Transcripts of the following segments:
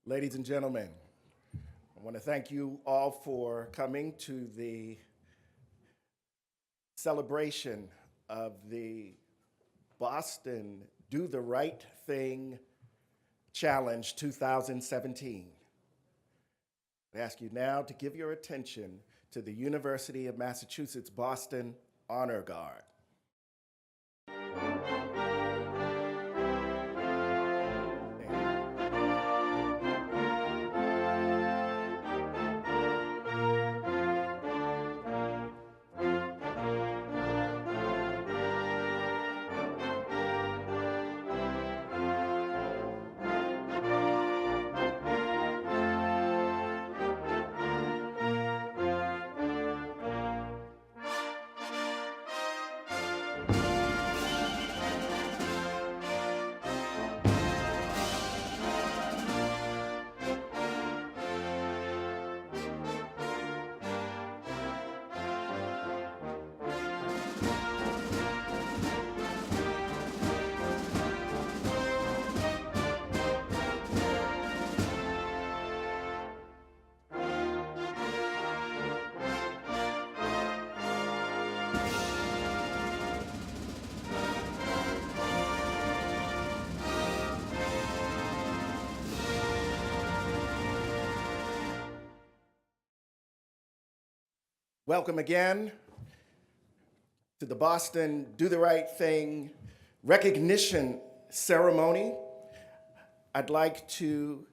Ladies and gentlemen, I want to thank you all for coming to the celebration of the Boston Do the Right Thing Challenge 2017. I ask you now to give your attention to the University of Massachusetts Boston Honor Guard. Welcome again to the Boston Do the Right Thing recognition ceremony. I'd like to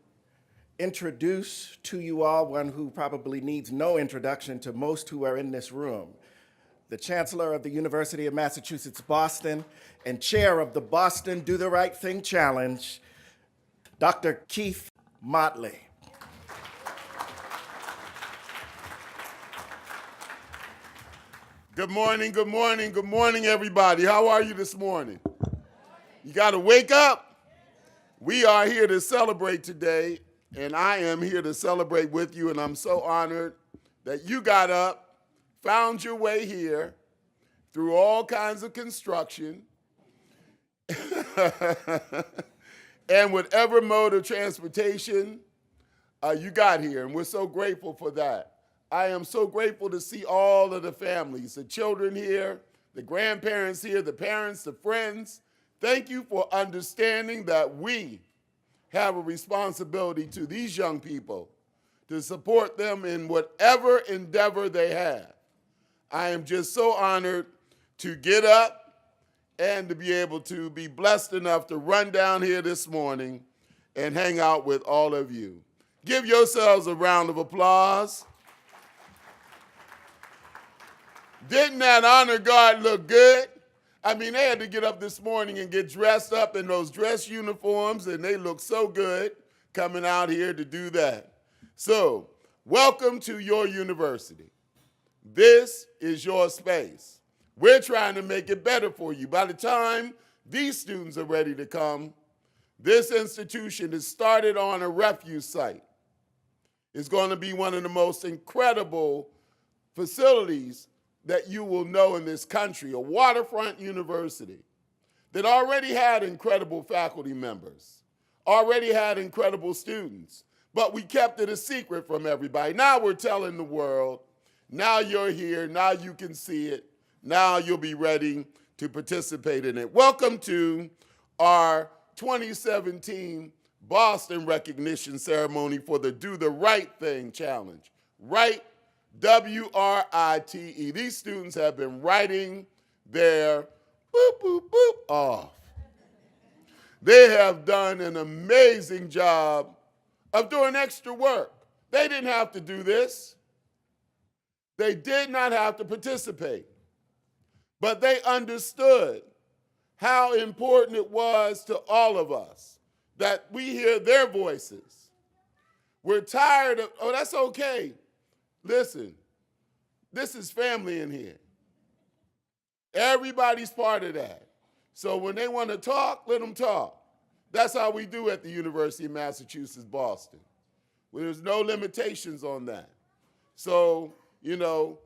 introduce to you all one who probably needs no introduction to most who are in this room, the Chancellor of the University of Massachusetts Boston and Chair of the Boston Do the Right Thing Challenge, Dr. Keith Motley. Good morning, good morning, good morning, everybody. How are you this morning? You got to wake up. We are here to celebrate today, and I am here to celebrate with you, and I'm so honored that you got up, found your way here through all kinds of construction, and whatever mode of transportation you got here, and we're so grateful for that. I am so grateful to see all of the families, the children here, the grandparents here, the parents, the friends. Thank you for understanding that we have a responsibility to these young people to support them in whatever endeavor they have. I am just so honored to get up and to be able to be blessed enough to run down here this morning and hang out with all of you. Give yourselves a round of applause. Didn't that honor guard look good? I mean, they had to get up this morning and get dressed up in those dress uniforms, and they look so good coming out here to do that. So, welcome to your university. This is your space. We're trying to make it better for you. By the time these students are ready to come, this institution is started on a refuse site. It's going to be one of the most incredible facilities that you will know in this country, a waterfront university that already had incredible faculty members, already had incredible students, but we kept it a secret from everybody. Now we're telling the world, now you're here, now you can see it, now you'll be ready to participate in it. Welcome to our 2017 Boston recognition ceremony for the Do the Right Thing Challenge. Right, W-R-I-T-E. These students have been writing their boop, boop, boop off. They have done an amazing job of doing extra work. They didn't have to do this. They did not have to participate. But they understood how important it was to all of us that we hear their voices. We're tired of, oh, that's okay. Listen, this is family in here. Everybody's part of that. So when they want to talk, let them talk. That's how we do at the University of Massachusetts, Boston. There's no limitations on that. So, you know,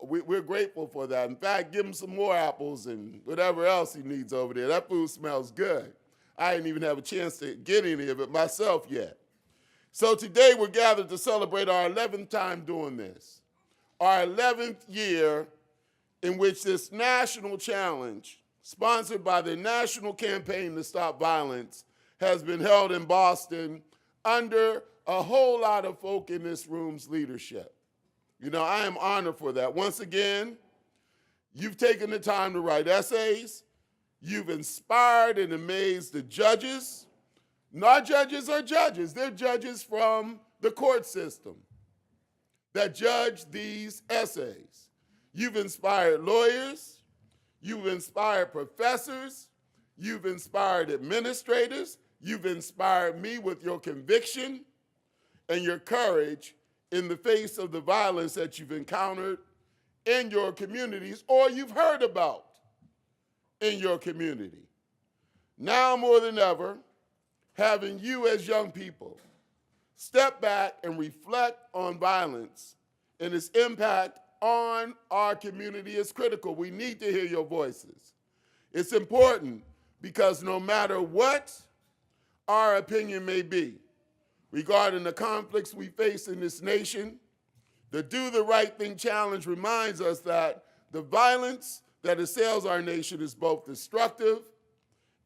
we're grateful for that. In fact, give him some more apples and whatever else he needs over there. That food smells good. I didn't even have a chance to get any of it myself yet. So today we're gathered to celebrate our 11th time doing this, our 11th year in which this national challenge, sponsored by the National Campaign to Stop Violence, has been held in Boston under a whole lot of folk in this room's leadership. You know, I am honored for that. Once again, you've taken the time to write essays. You've inspired and amazed the judges. Not judges are judges. They're judges from the court system that judge these essays. You've inspired lawyers. You've inspired professors. You've inspired administrators. You've inspired me with your conviction and your courage in the face of the violence that you've encountered in your communities or you've heard about in your community. Now more than ever, having you as young people step back and reflect on violence and its impact on our community is critical. We need to hear your voices. It's important because no matter what our opinion may be regarding the conflicts we face in this nation, the Do the Right Thing Challenge reminds us that the violence that assails our nation is both destructive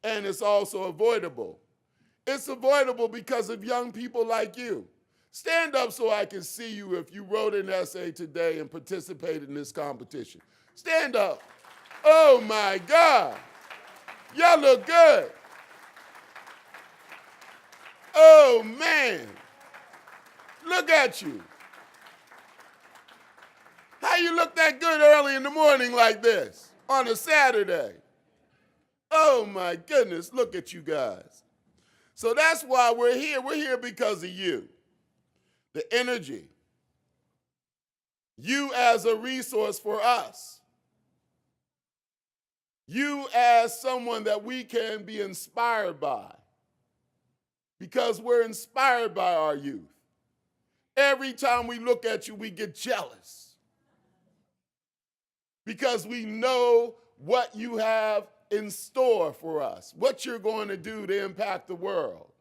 and it's also avoidable. It's avoidable because of young people like you. Stand up so I can see you if you wrote an essay today and participated in this competition. Stand up. Oh my God. Y'all look good. Oh man. Look at you. How you look that good early in the morning like this on a Saturday? Oh my goodness, look at you guys. So that's why we're here. We're here because of you. The energy. You as a resource for us. You as someone that we can be inspired by. Because we're inspired by our youth. Every time we look at you, we get jealous. Because we know what you have in store for us, what you're going to do to impact the world.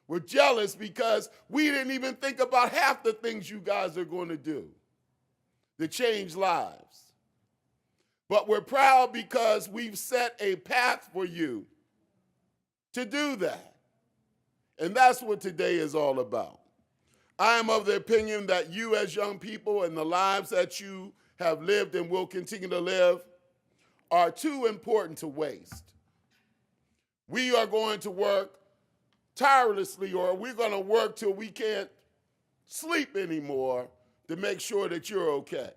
We're jealous because we didn't even think about half the things you guys are going to do to change lives. But we're proud because we've set a path for you to do that. And that's what today is all about. I am of the opinion that you as young people and the lives that you have lived and will continue to live are too important to waste. We are going to work tirelessly, or we're going to work till we can't sleep anymore to make sure that you're okay.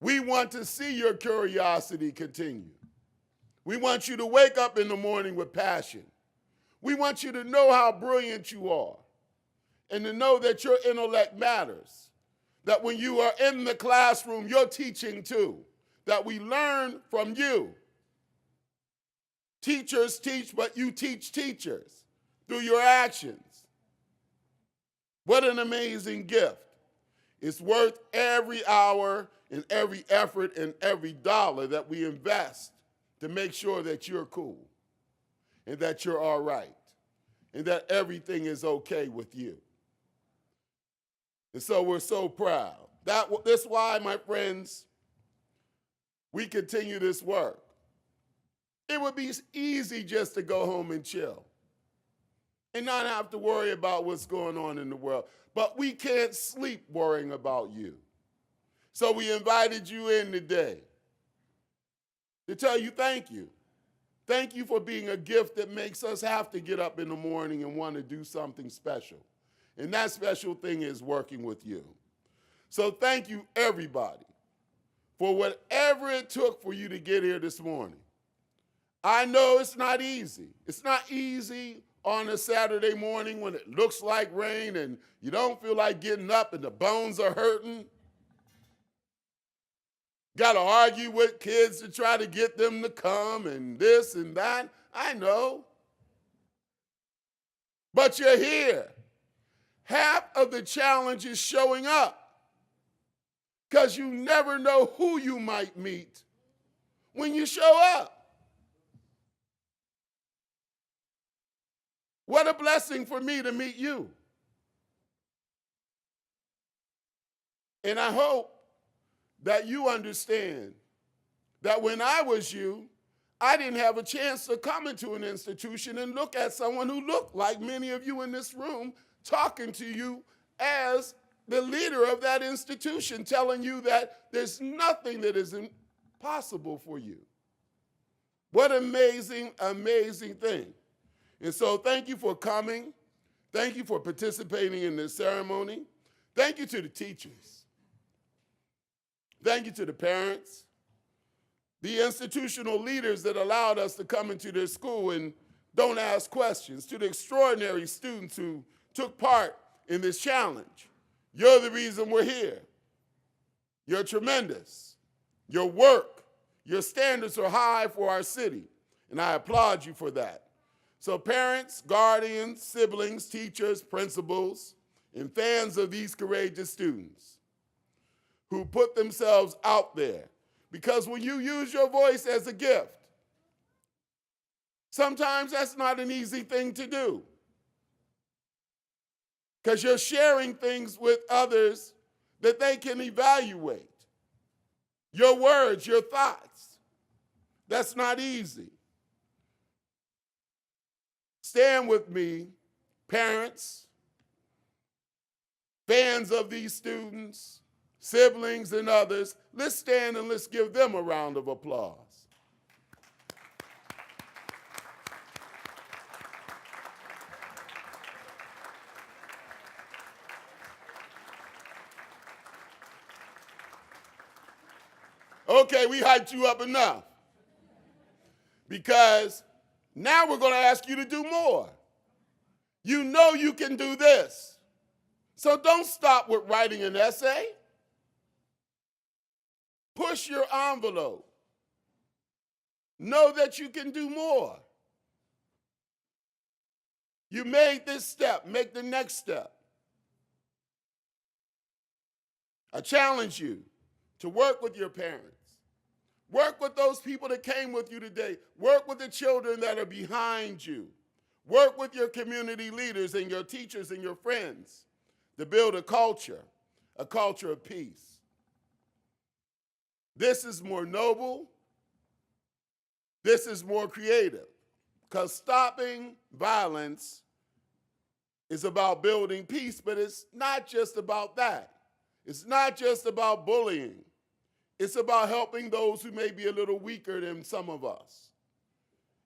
We want to see your curiosity continue. We want you to wake up in the morning with passion. We want you to know how brilliant you are and to know that your intellect matters, that when you are in the classroom, you're teaching too, that we learn from you. Teachers teach, but you teach teachers through your actions. What an amazing gift. It's worth every hour and every effort and every dollar that we invest to make sure that you're cool and that you're all right and that everything is okay with you. And so we're so proud. That's why, my friends, we continue this work. It would be easy just to go home and chill and not have to worry about what's going on in the world. But we can't sleep worrying about you. So we invited you in today to tell you thank you. Thank you for being a gift that makes us have to get up in the morning and want to do something special. And that special thing is working with you. So thank you, everybody, for whatever it took for you to get here this morning. I know it's not easy. It's not easy on a Saturday morning when it looks like rain and you don't feel like getting up and the bones are hurting. Got to argue with kids to try to get them to come and this and that. I know. But you're here. Half of the challenge is showing up because you never know who you might meet when you show up. What a blessing for me to meet you. And I hope that you understand that when I was you, I didn't have a chance to come into an institution and look at someone who looked like many of you in this room talking to you as the leader of that institution, telling you that there's nothing that is impossible for you. What an amazing, amazing thing. And so thank you for coming. Thank you for participating in this ceremony. Thank you to the teachers. Thank you to the parents, the institutional leaders that allowed us to come into their school and don't ask questions, to the extraordinary students who took part in this challenge. You're the reason we're here. You're tremendous. Your work, your standards are high for our city, and I applaud you for that. So parents, guardians, siblings, teachers, principals, and fans of these courageous students who put themselves out there, because when you use your voice as a gift, sometimes that's not an easy thing to do, because you're sharing things with others that they can evaluate. Your words, your thoughts. That's not easy. Stand with me, parents, fans of these students, siblings, and others. Let's stand and let's give them a round of applause. Okay, we hyped you up enough, because now we're going to ask you to do more. You know you can do this. So don't stop with writing an essay. Push your envelope. Know that you can do more. You made this step, make the next step. I challenge you to work with your parents. Work with those people that came with you today. Work with the children that are behind you. Work with your community leaders and your teachers and your friends to build a culture of peace. This is more noble. This is more creative, because stopping violence is about building peace, but it's not just about that. It's not just about bullying. It's about helping those who may be a little weaker than some of us.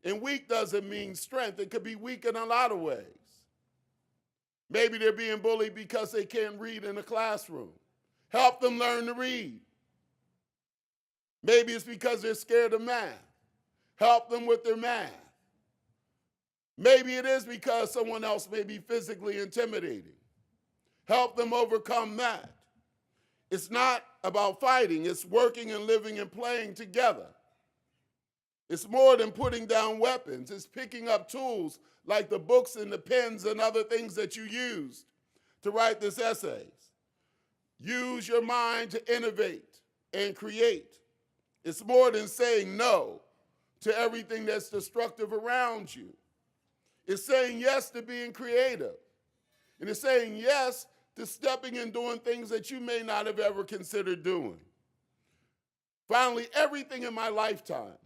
And weak doesn't mean strength. It could be weak in a lot of ways. Maybe they're being bullied because they can't read in a classroom. Help them learn to read. Maybe it's because they're scared of math. Help them with their math. Maybe it is because someone else may be physically intimidating. Help them overcome that. It's not about fighting. It's working and living and playing together. It's more than putting down weapons. It's picking up tools like the books and the pens and other things that you used to write this essays. Use your mind to innovate and create. It's more than saying no to everything that's destructive around you. It's saying yes to being creative. And it's saying yes to stepping and doing things that you may not have ever considered doing. Finally, everything in my lifetime,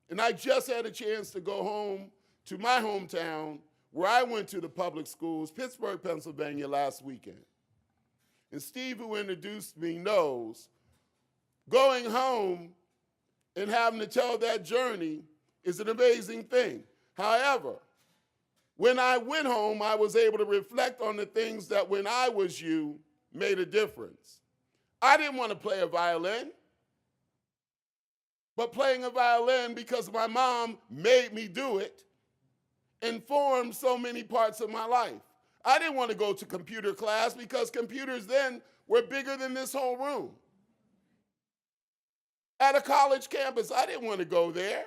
and I just had a chance to go home to my hometown where I went to the public schools, Pittsburgh, Pennsylvania, last weekend. And Steve, who introduced me, knows going home and having to tell that journey is an amazing thing. However, when I went home, I was able to reflect on the things that when I was you made a difference. I didn't want to play a violin, but playing a violin because my mom made me do it informed so many parts of my life. I didn't want to go to computer class because computers then were bigger than this whole room. At a college campus, I didn't want to go there.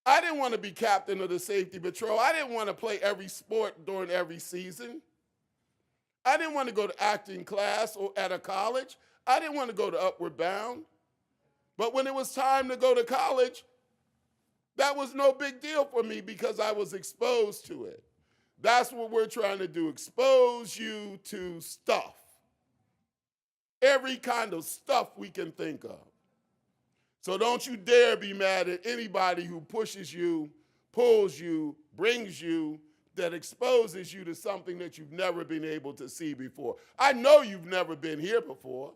I didn't want to be captain of the safety patrol. I didn't want to play every sport during every season. I didn't want to go to acting class or at a college. I didn't want to go to Upward Bound. But when it was time to go to college, That was no big deal for me because I was exposed to it. That's what we're trying to do, expose you to stuff. Every kind of stuff we can think of. So don't you dare be mad at anybody who pushes you, pulls you, brings you, that exposes you to something that you've never been able to see before. I know you've never been here before.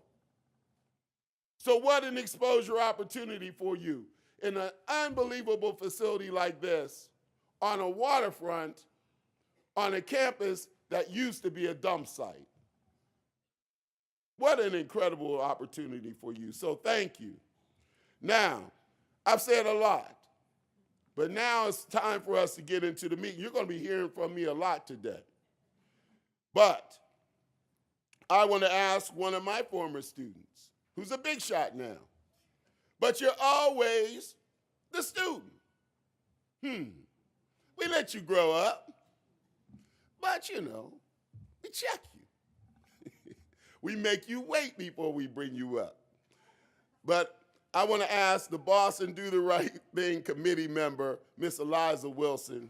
So what an exposure opportunity for you in an unbelievable facility like this, on a waterfront, on a campus that used to be a dump site. What an incredible opportunity for you. So thank you. Now, I've said a lot, but now it's time for us to get into the meat. You're going to be hearing from me a lot today. But I want to ask one of my former students, who's a big shot now, but you're always the student. We let you grow up, but we check you. We make you wait before we bring you up. But I want to ask the Boston Do the Right Thing committee member, Miss Eliza Wilson,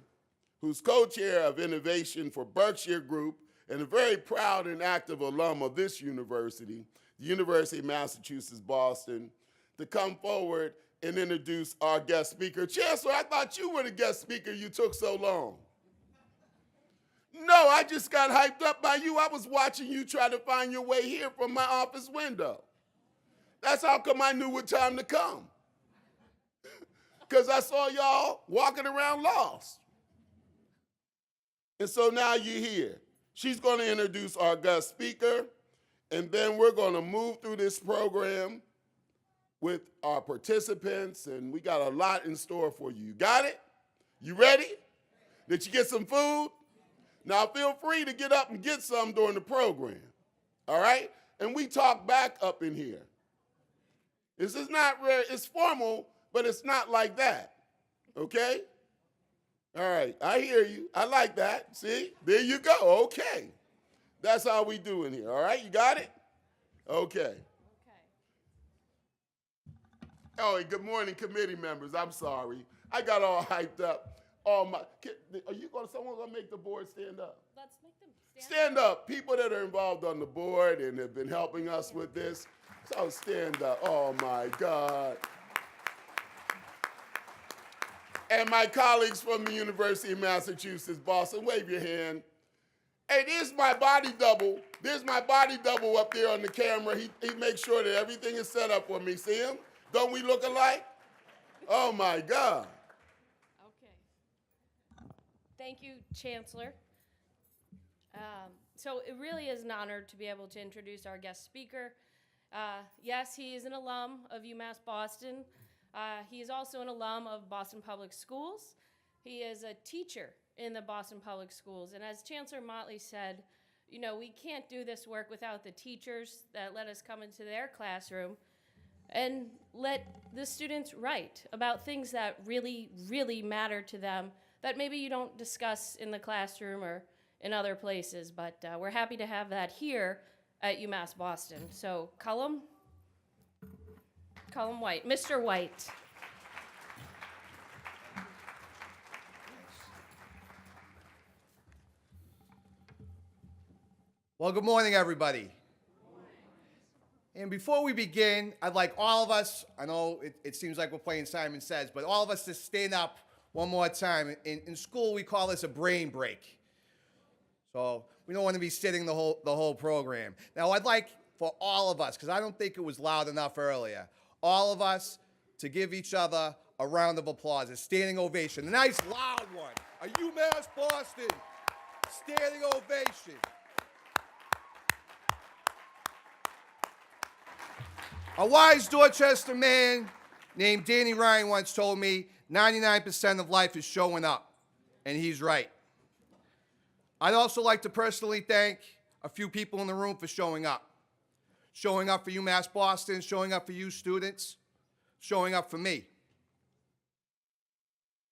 who's co-chair of innovation for Berkshire Group and a very proud and active alum of this university, the University of Massachusetts, Boston, to come forward and introduce our guest speaker. Chancellor, I thought you were the guest speaker. You took so long. No, I just got hyped up by you. I was watching you try to find your way here from my office window. That's how come I knew what time to come. Because I saw y'all walking around lost. And so now you're here. She's going to introduce our guest speaker, and then we're going to move through this program with our participants, and we got a lot in store for you. You got it? You ready? Did you get some food? Now feel free to get up and get some during the program, all right? And we talk back up in here. This is not rare, it's formal, but it's not like that, okay? All right, I hear you. I like that. See, there you go, okay. That's how we do in here, all right? You got it? Okay. Oh, and good morning, committee members. I'm sorry. I got all hyped up. Someone gonna make the board stand up? Let's make them Stand up. People that are involved on the board and have been helping us with this. So stand up. Oh my God. And my colleagues from the University of Massachusetts, Boston, wave your hand. Hey, there's my body double. There's my body double up there on the camera. He makes sure that everything is set up for me. See him? Don't we look alike? Oh my God. Okay. Thank you, Chancellor. So it really is an honor to be able to introduce our guest speaker. Yes, he is an alum of UMass Boston. He is also an alum of Boston Public Schools. He is a teacher in the Boston Public Schools. And as Chancellor Motley said, we can't do this work without the teachers that let us come into their classroom and let the students write about things that really, really matter to them that maybe you don't discuss in the classroom or in other places. But we're happy to have that here at UMass Boston. So Cullum White, Mr. White. Well, good morning, everybody. And before we begin, I'd like all of us, I know it seems like we're playing Simon Says, but all of us to stand up one more time. In school, we call this a brain break. So we don't want to be sitting the whole program. Now, I'd like for all of us, because I don't think it was loud enough earlier, all of us to give each other a round of applause, a standing ovation, a nice loud one. A UMass Boston standing ovation. A wise Dorchester man named Danny Ryan once told me 99% of life is showing up, and he's right. I'd also like to personally thank a few people in the room for showing up. Showing up for UMass Boston, showing up for you students, showing up for me.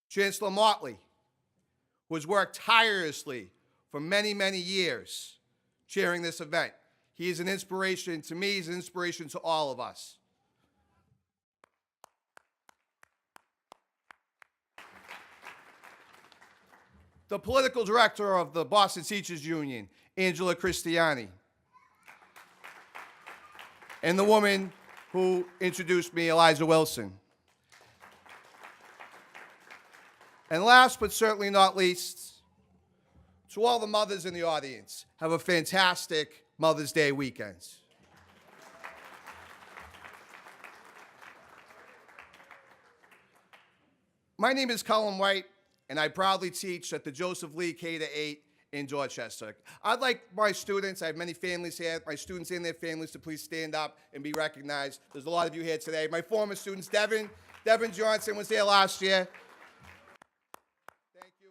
Chancellor Motley, who has worked tirelessly for many, many years chairing this event. He is an inspiration to me, he's an inspiration to all of us. the political director of the Boston Teachers Union, Angela Cristiani, and the woman who introduced me, Eliza Wilson. And last but certainly not least, to all the mothers in the audience, have a fantastic Mother's Day weekend. My name is Cullen White, and I proudly teach at the Joseph Lee K-8 in Dorchester. I'd like my students, I have many families here, my students and their families to please stand up and be recognized. There's a lot of you here today. My former students, Devin Johnson was here last year. Thank you.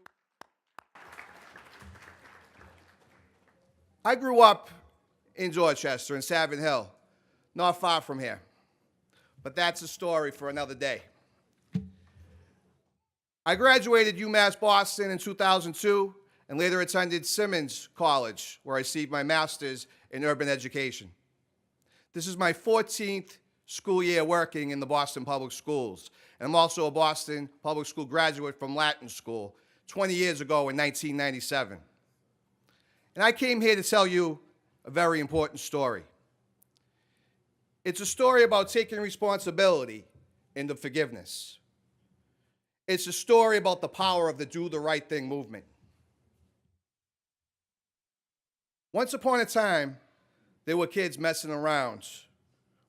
I grew up in Dorchester, in Savin Hill, not far from here. But that's a story for another day. I graduated UMass Boston in 2002 and later attended Simmons College, where I received my master's in urban education. This is my 14th school year working in the Boston Public Schools. And I'm also a Boston Public School graduate from Latin School 20 years ago in 1997. And I came here to tell you a very important story. It's a story about taking responsibility into forgiveness. It's a story about the power of the Do the Right Thing movement. Once upon a time, there were kids messing around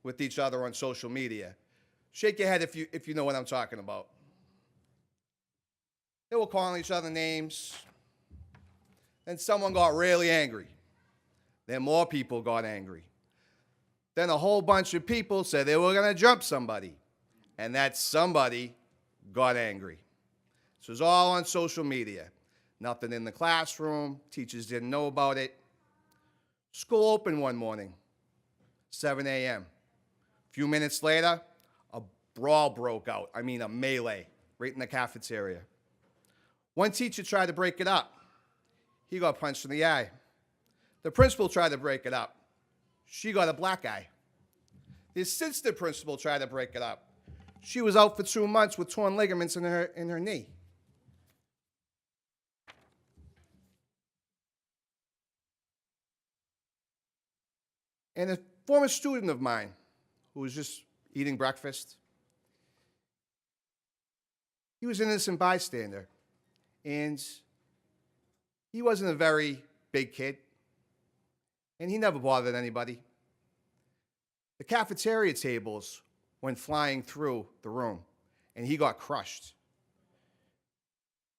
with each other on social media. Shake your head if you know what I'm talking about. They were calling each other names. Then someone got really angry. Then more people got angry. Then a whole bunch of people said they were going to jump somebody. And that somebody got angry. This was all on social media. Nothing in the classroom. Teachers didn't know about it. School opened one morning, 7 a.m. A few minutes later, a brawl broke out. I mean, a melee right in the cafeteria. One teacher tried to break it up. He got punched in the eye. The principal tried to break it up. She got a black eye. The assistant principal tried to break it up. She was out for 2 months with torn ligaments in her knee. And a former student of mine who was just eating breakfast, he was an innocent bystander. And he wasn't a very big kid. And he never bothered anybody. The cafeteria tables went flying through the room, and he got crushed.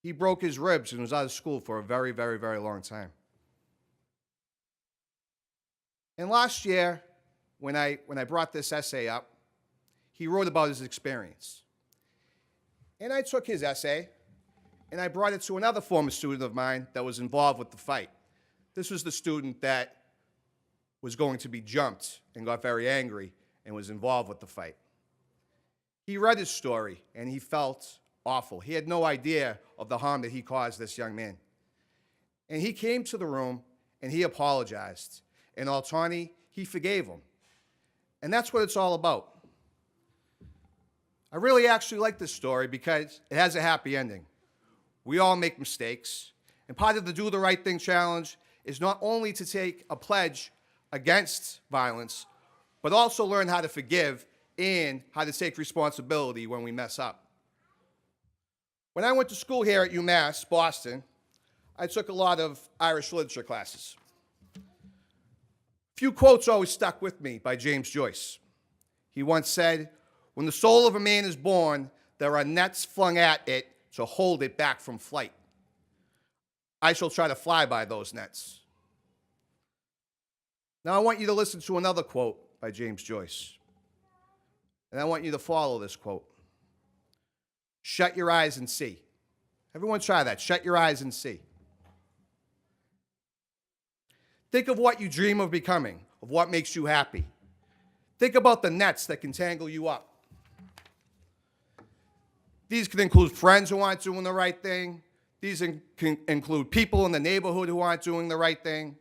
He broke his ribs and was out of school for a very, very, very long time. And last year, when I brought this essay up, he wrote about his experience. And I took his essay, and I brought it to another former student of mine that was involved with the fight. This was the student that was going to be jumped and got very angry and was involved with the fight. He read his story, and he felt awful. He had no idea of the harm that he caused this young man. And he came to the room, and he apologized. And Altani, he forgave him. And that's what it's all about. I really actually like this story because it has a happy ending. We all make mistakes. And part of the Do the Right Thing challenge is not only to take a pledge against violence, but also learn how to forgive and how to take responsibility when we mess up. When I went to school here at UMass Boston, I took a lot of Irish literature classes. A few quotes always stuck with me by James Joyce. He once said, "When the soul of a man is born, there are nets flung at it to hold it back from flight. I shall try to fly by those nets." Now I want you to listen to another quote by James Joyce. And I want you to follow this quote. Shut your eyes and see. Everyone try that. Shut your eyes and see. Think of what you dream of becoming, of what makes you happy. Think about the nets that can tangle you up. These can include friends who aren't doing the right thing. These can include people in the neighborhood who aren't doing the right thing.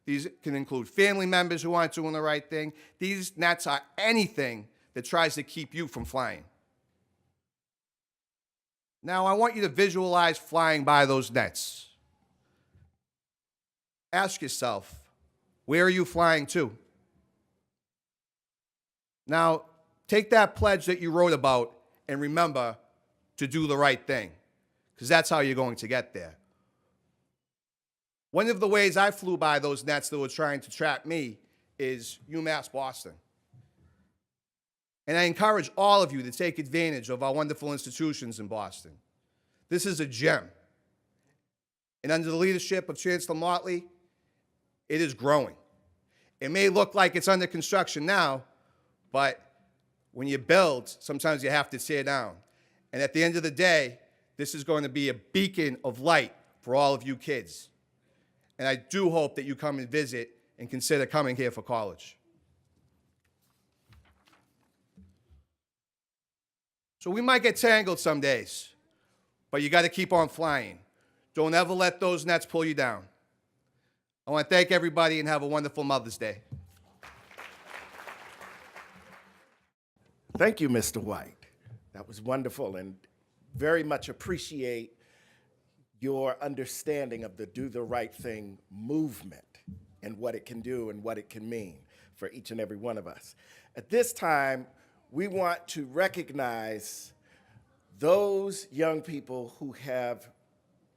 These can include family members who aren't doing the right thing. These nets are anything that tries to keep you from flying. Now, I want you to visualize flying by those nets. Ask yourself, where are you flying to? Now, take that pledge that you wrote about and remember to do the right thing, because that's how you're going to get there. One of the ways I flew by those nets that were trying to trap me is UMass Boston. And I encourage all of you to take advantage of our wonderful institutions in Boston. This is a gem. And under the leadership of Chancellor Motley, it is growing. It may look like it's under construction now, but when you build, sometimes you have to tear down. And at the end of the day, this is going to be a beacon of light for all of you kids. And I do hope that you come and visit and consider coming here for college. So we might get tangled some days, but you got to keep on flying. Don't ever let those nets pull you down. I want to thank everybody and have a wonderful Mother's Day. Thank you, Mr. White. That was wonderful, and very much appreciate your understanding of the Do the Right Thing movement and what it can do and what it can mean for each and every one of us. At this time, we want to recognize those young people who have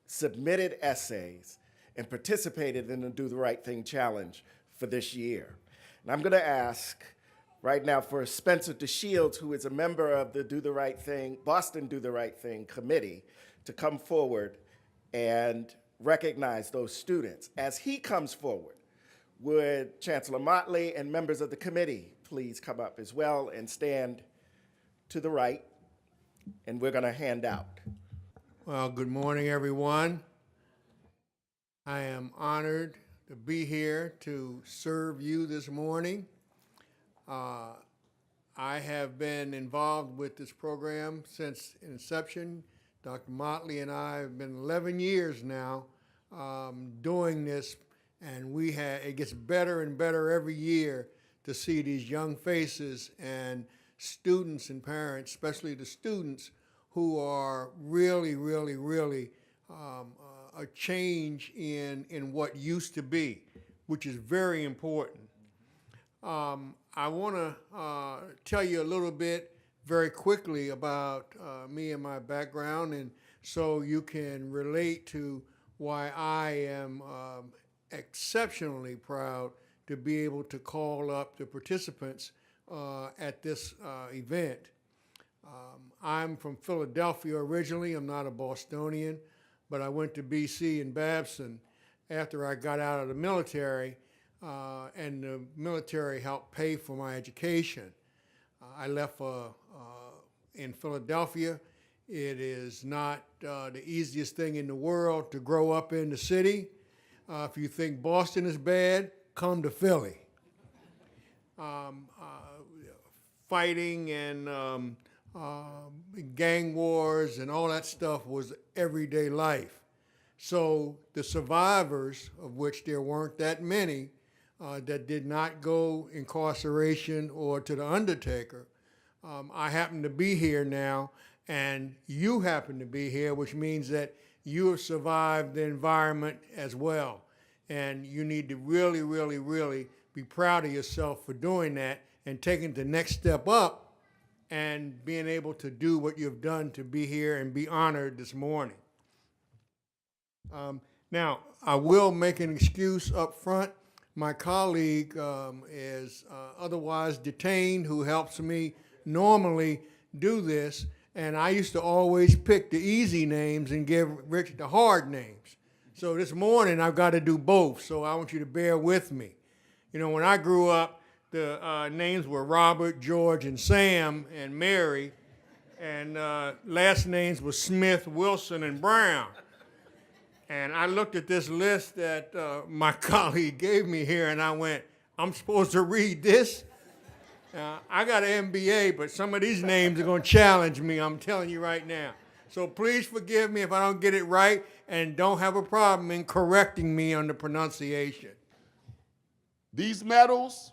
submitted essays and participated in the Do the Right Thing Challenge for this year. And I'm going to ask right now for Spencer DeShields, who is a member of the Do the Right Thing, Boston Do the Right Thing Committee, to come forward and recognize those students. As he comes forward, would Chancellor Motley and members of the committee please come up as well and stand to the right, and we're going to hand out. Well, good morning, everyone. I am honored to be here to serve you this morning. I have been involved with this program since inception. Dr. Motley and I have been 11 years now doing this, and it gets better and better every year to see these young faces and students and parents, especially the students, who are really, really, really a change in what used to be, which is very important. I want to tell you a little bit very quickly about me and my background, and so you can relate to why I am exceptionally proud to be able to call up the participants at this event. I'm from Philadelphia originally. I'm not a Bostonian, but I went to BC and Babson after I got out of the military, and the military helped pay for my education. I left in Philadelphia. It is not the easiest thing in the world to grow up in the city. If you think Boston is bad, come to Philly. Fighting and gang wars and all that stuff was everyday life. So the survivors, of which there weren't that many, that did not go incarceration or to the undertaker, I happen to be here now, and you happen to be here, which means that you have survived the environment as well. And you need to really, really, really be proud of yourself for doing that and taking the next step up and being able to do what you've done to be here and be honored this morning. Now, I will make an excuse up front. My colleague is otherwise detained, who helps me normally do this, and I used to always pick the easy names and give Rich the hard names. So this morning I've got to do both, so I want you to bear with me. You know, when I grew up, the names were Robert, George, and Sam, and Mary, and last names were Smith, Wilson, and Brown. And I looked at this list that my colleague gave me here, and I went, I'm supposed to read this? I got an MBA, but some of these names are going to challenge me, I'm telling you right now. So please forgive me if I don't get it right, and don't have a problem in correcting me on the pronunciation. These medals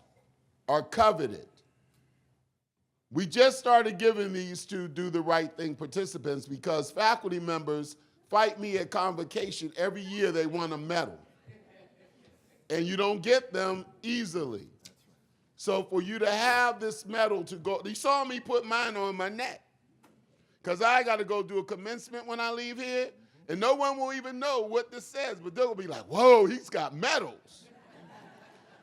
are coveted. We just started giving these to Do the Right Thing participants because faculty members fight me at convocation every year they want a medal. And you don't get them easily. So for you to have this medal to go, you saw me put mine on my neck. Because I got to go do a commencement when I leave here, and no one will even know what this says, but they'll be like, whoa, he's got medals.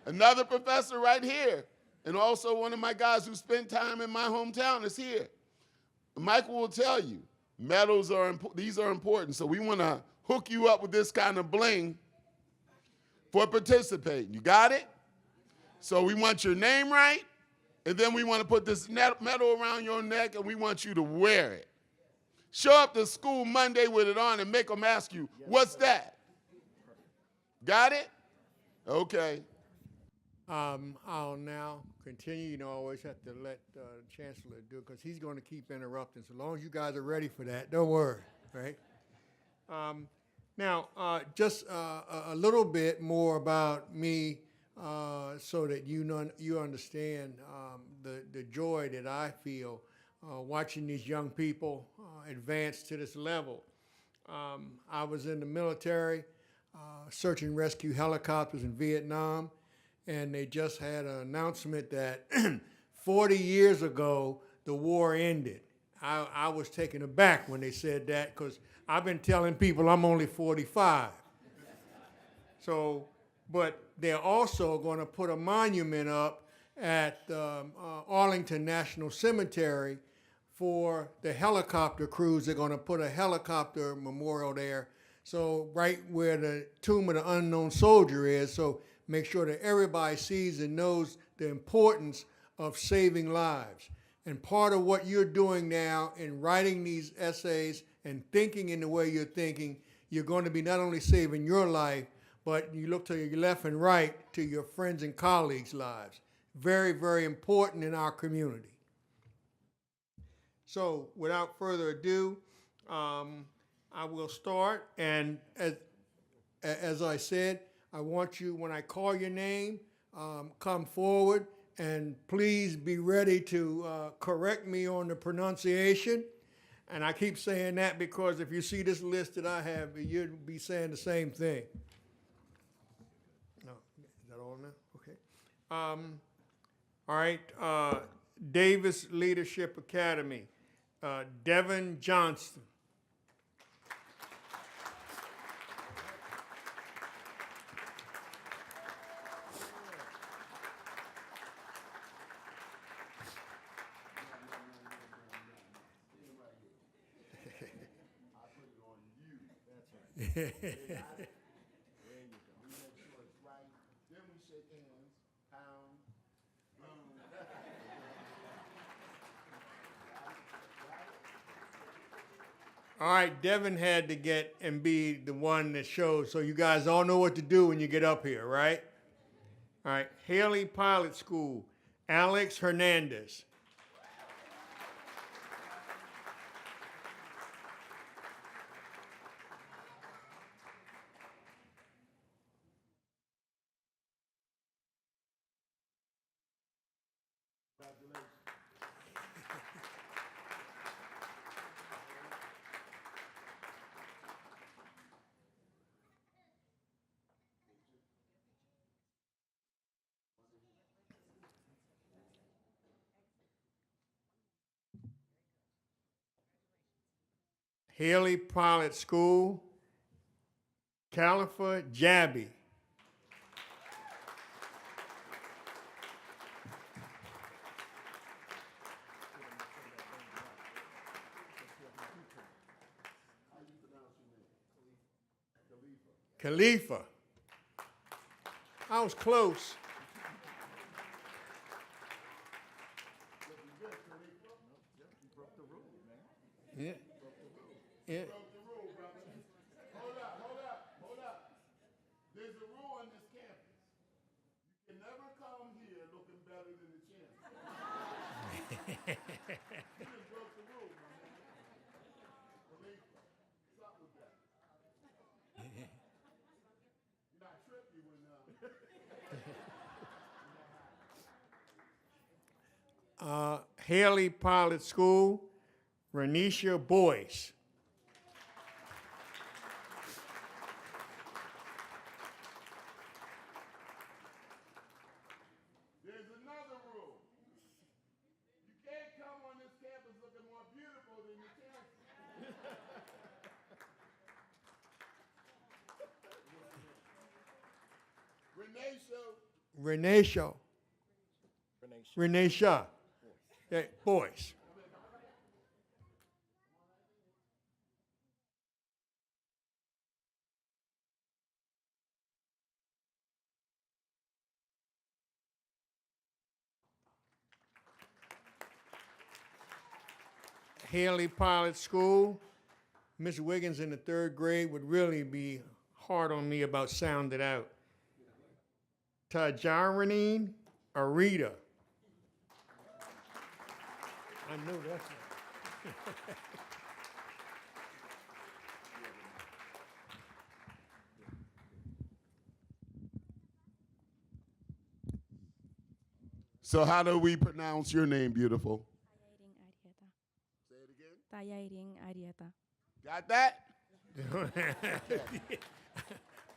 Another professor right here, and also one of my guys who spent time in my hometown is here. Michael will tell you, medals are these are important, so we want to hook you up with this kind of bling for participating. You got it? So we want your name right, and then we want to put this medal around your neck, and we want you to wear it. Show up to school Monday with it on and make them ask you, what's that? Got it? Okay. I'll now continue. You know, I always have to let the Chancellor do it because he's going to keep interrupting. So long as you guys are ready for that, don't worry, right? Now, just a little bit more about me so that you understand the joy that I feel watching these young people advance to this level. I was in the military, search and rescue helicopters in Vietnam, and they just had an announcement that 40 years ago, the war ended. I was taken aback when they said that because I've been telling people I'm only 45. So, but they're also going to put a monument up at Arlington National Cemetery for the helicopter crews. They're going to put a helicopter memorial there. So right where the tomb of the unknown soldier is, so make sure that everybody sees and knows the importance of saving lives. And part of what you're doing now in writing these essays and thinking in the way you're thinking, you're going to be not only saving your life, but you look to your left and right to your friends and colleagues' lives. Very, very important in our community. So without further ado, I will start. And as I said, I want you, when I call your name, come forward and please be ready to correct me on the pronunciation. And I keep saying that because if you see this list that I have, you'd be saying the same thing. No, is that all now? Okay. All right. Davis Leadership Academy, Devin Johnston. All right, Devin had to get and be the one that shows, so you guys all know what to do when you get up here, right? All right, Haley Pilot School, Alex Hernandez. Haley Pilot School, Califa Jabby. Khalifa. I was close. Yeah. Yeah. Hold up. There's a rule on this campus. You can never come here looking better than the chancellor. You just broke the rule, my man. Khalifa, what's up with that? You're not trippy when Haley Pilot School, Renisha Boyce. There's another rule. You can't come on this campus looking more beautiful than you can. Renisha. Renisha. Yeah, Boyce. Haley Pilot School. Miss Wiggins in the 3rd grade would really be hard on me about sounding it out. Tajaranine Arita. I know that's right. So how do we pronounce your name, beautiful? Say it again. Tayairing Arieta. Got that?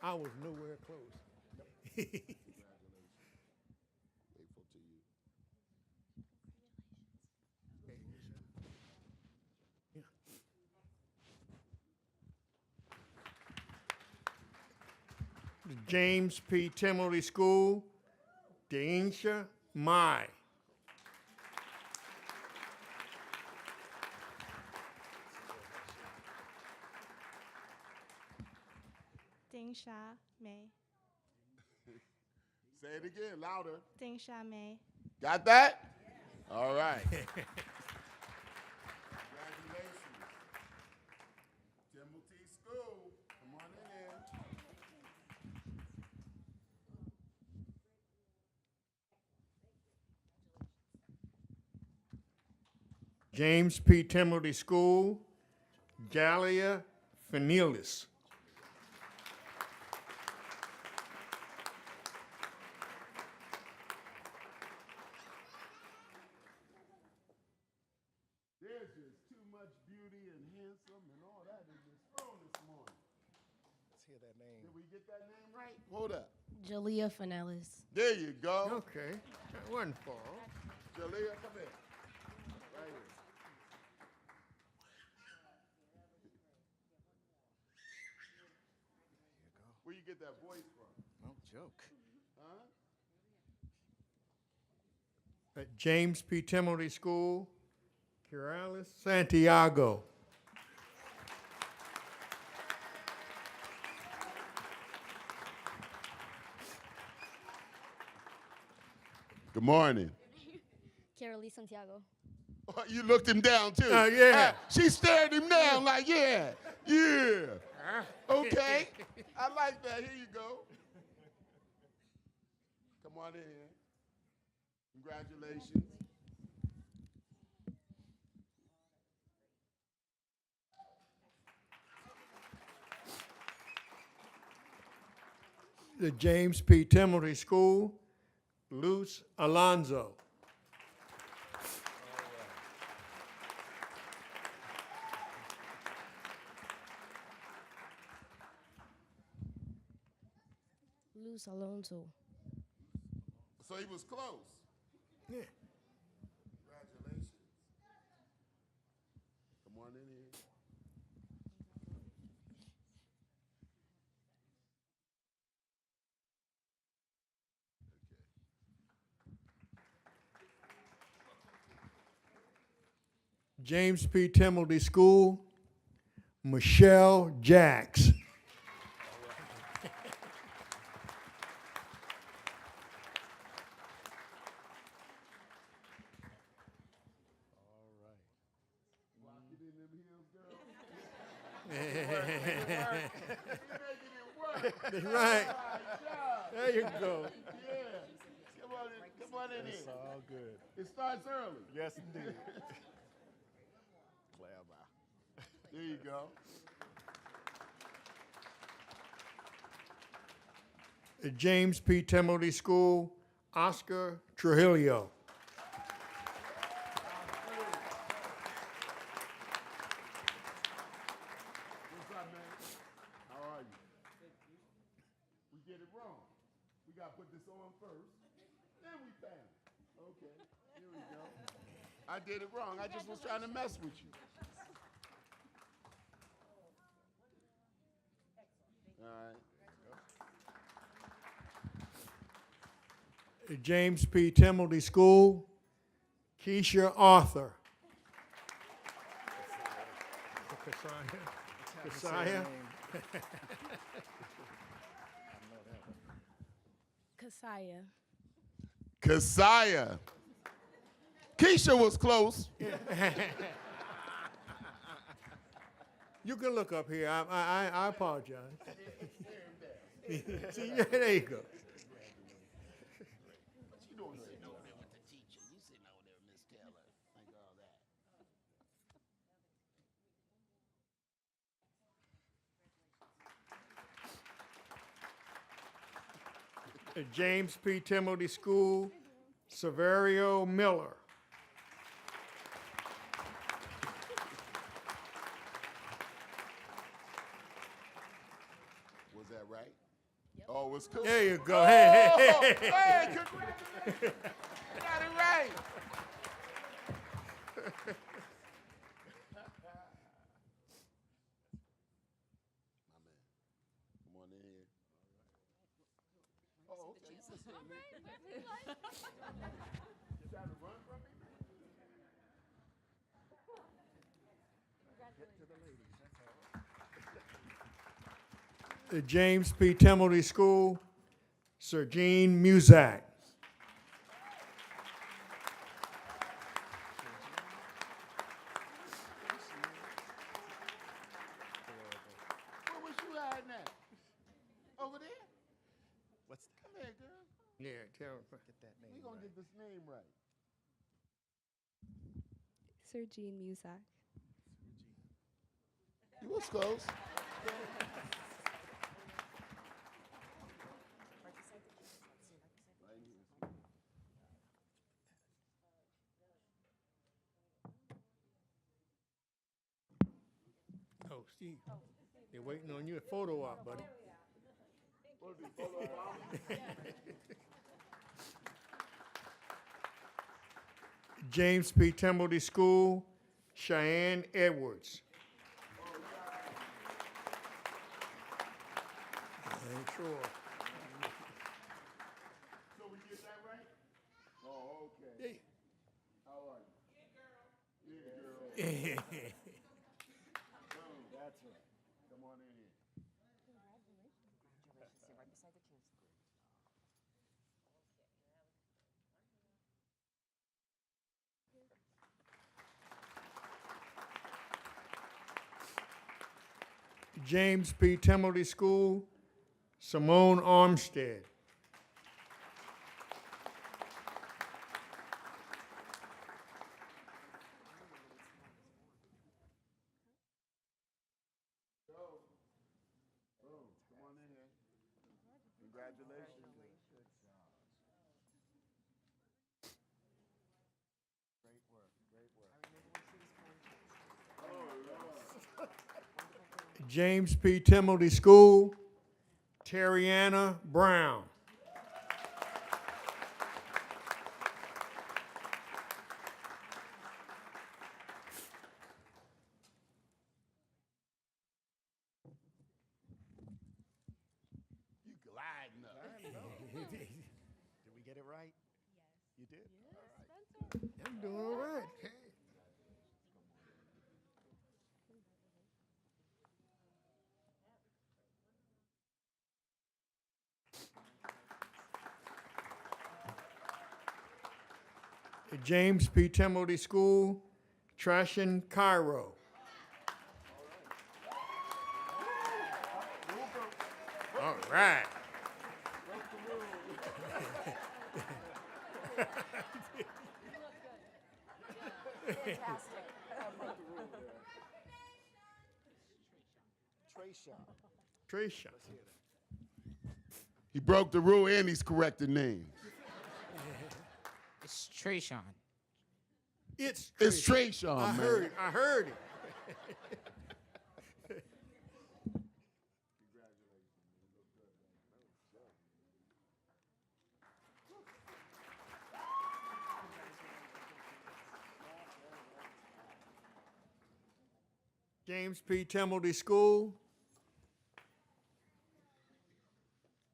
I was nowhere close. Grateful to you. The James P. Timothy School, Deisha Mai. Ding Sha Mei. Say it again, louder. Ding Sha Mei. Got that? All right. Congratulations. Timothy School. Come on in. James P. Timothy School, Galia Fenilis. There's just too much beauty and handsome and all that in this room this morning. Let's hear that name. Did we get that name right? Hold up. Jalea Finellis. There you go. Okay, that wasn't far. Jalea, come here. Right here. Where you get that voice from? No joke. Huh? At James P. Timothy School, Corrales Santiago. Good morning. Carolee Santiago. Oh, you looked him down too. Yeah. She stared him down like, yeah. Okay. I like that. Here you go. Come on in here. Congratulations. The James P. Timothy School, Luz Alonzo. Luz Alonso. So he was close. Yeah. Congratulations. Come on in here. James P. Timothy School, Michelle Jacks. That's right. There you go. Yeah. Come on in here. It's all good. It starts early. Yes, indeed. Clever. There you go. The James P. Timothy School, Oscar Trujillo. this on first, then we pass. Okay, here we go. I did it wrong. I just was trying to mess with you. All right. James P. Timothy School, Keisha Arthur. Kasaya. Kasaya. Kasaya. Keisha was close. You can look up here. I apologize. See, yeah, there you go. You don't sit over there with the teacher. You sitting over there with Miss Taylor. Like all that. James P. Timothy School, Severio Miller. Was that right? Yep. Oh, it was cool. There you go. Hey, hey, Oh, hey. hey, congratulations. You got it right. My man. Come on in here. Oh, okay. You can sit there. You trying to run from me? The James P. Timothy School, Sir Jean Muzak. Where was you hiding at? Over there? What's Come here, girl. Yeah, tell get that name? We gonna get this name right. Sir Jean Muzak. You was close. Oh, Steve. They're waiting on you. A photo op, buddy. James P. Timothy School, Cheyenne Edwards. I ain't sure. So we get that right? Oh, okay. How are you? Yeah, girl. That's right. Come on in here. James P. Timothy School, Simone Armstead. Boom. Come on in here. Congratulations. James P. Timothy School, Terriana Brown. You gliding up. Did we get it right? Yes. You did? I'm doing all right. James P. Timothy School, Trashan Cairo. All right. Trisha. He broke the rule and he's corrected names. It's Trayshawn. It's Trayshawn, I man. heard it. James P. Timothy School,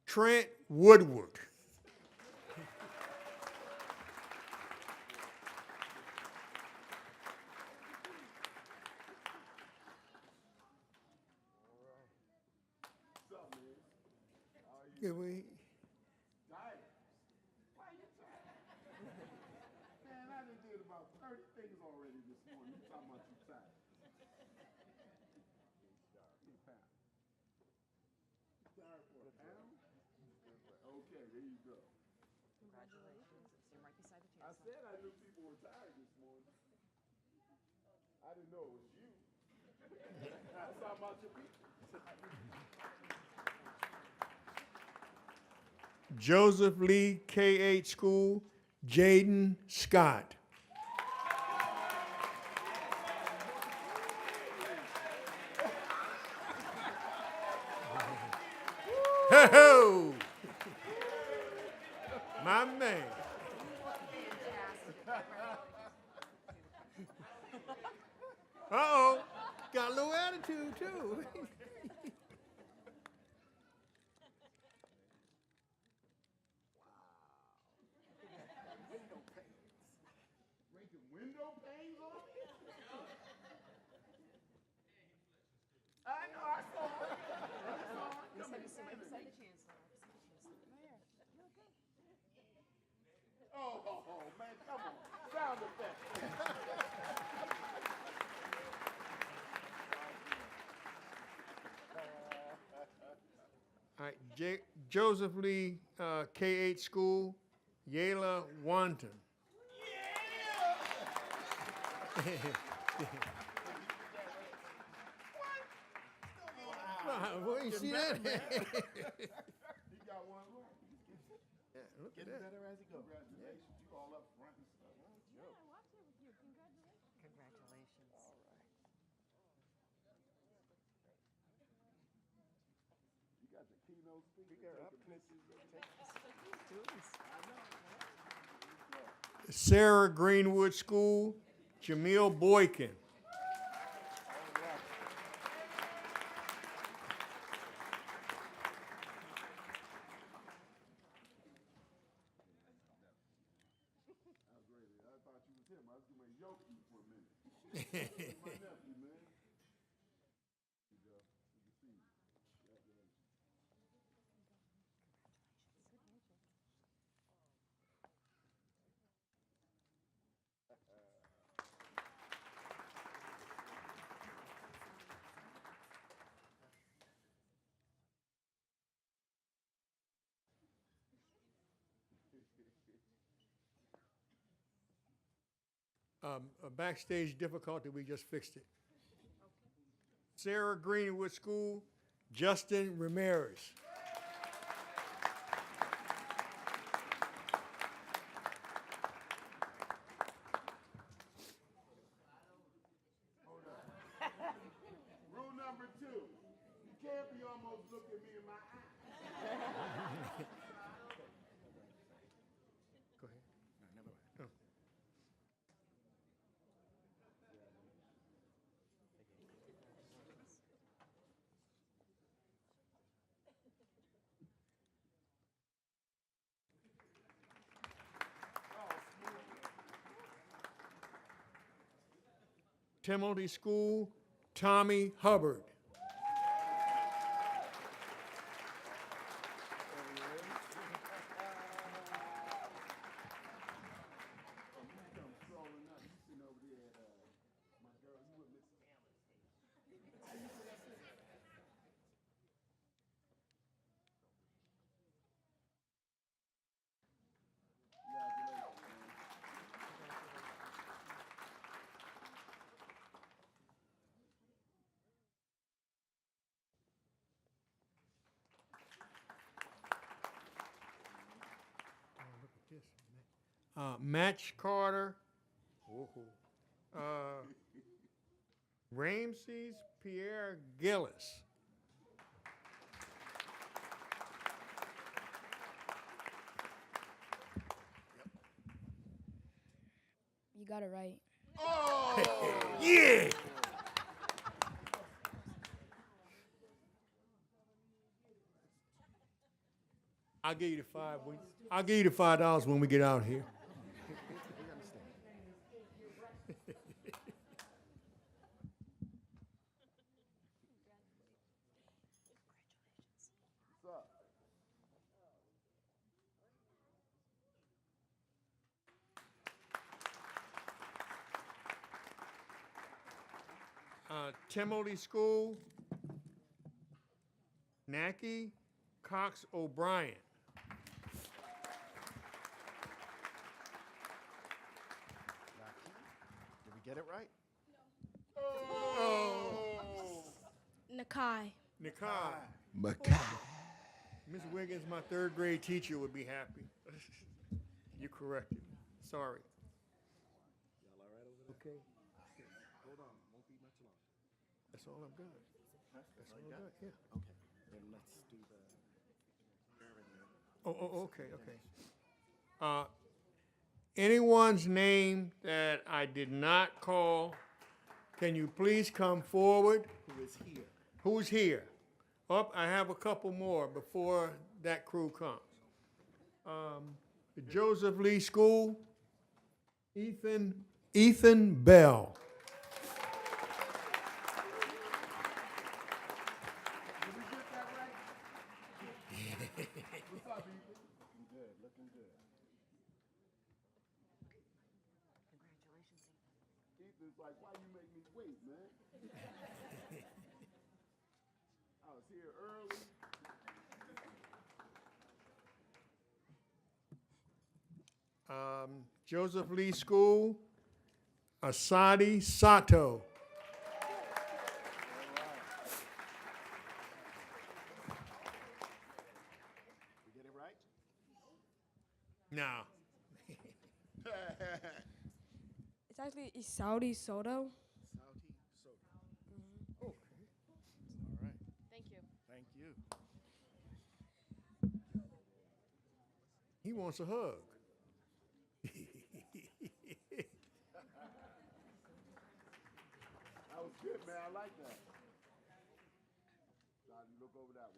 Trent Woodward. Yeah, we, Man, I done did about 30 things already this morning. You talking about you tired. Tired for a pound? Okay, there you go. Congratulations. You're right beside the I chancellor. said I knew people were tired this morning. I didn't know it was you. I was talking about your people. Joseph Lee K-8 School, Jaden Scott. Ho-ho! My man. Uh-oh, got a little attitude too. Breaking window panes on me? I know, I saw it. You said you sit right beside the chancellor. Oh, man, come on. Sound effects. All right, Joseph Lee K-8 School, Yala Wanton. Wow, you see that? He got one right. Yeah, look at Getting that. better as he goes. Congratulations. You all up front and stuff. Congratulations. All right. You got the keynote speaker up. Sarah Greenwood School, Jamil Boykin. I thought you was him. I was going to yoke you for a minute. That's my nephew, man. Here you go. Good to see you. Congratulations. A backstage difficulty, we just fixed it. Sarah Greenwood School, Justin Ramirez. Rule number 2. You can't be almost looking me in my eye. Go ahead. Oh. Timothy School, Tommy Hubbard. Come strolling up. You sitting over there at my girl. You with Miss Taylor's. How you say that? Congratulations, man. Oh, look at this. Match Carter. Ramses Pierre Gillis. You got it right. Oh! Yeah! I'll give you the five. I'll give you the $5 when we get out here. Timothy School, Naki Cox O'Brien. Did we get it right? Nakai. Nikai. Makai. Miss Wiggins, my third grade teacher, would be happy. You corrected me. Sorry. Y'all all right over there? Okay. Hold on. Won't be much longer. That's all I've got. That's all I've got. Yeah. Okay, then let's do the. Okay. Anyone's name that I did not call, can you please come forward? Who is here? Who's here? Oh, I have a couple more before that crew comes. The Joseph Lee School, Ethan Bell. Ethan's like, why you make me wait, man? I was here early. Joseph Lee School, Asadi Sato. We get it right? No. It's actually Isaudi Soto. Sauti Soto. Okay. All right. Thank you. Thank you. He wants a hug. That was good, man. I like that. John, you look over that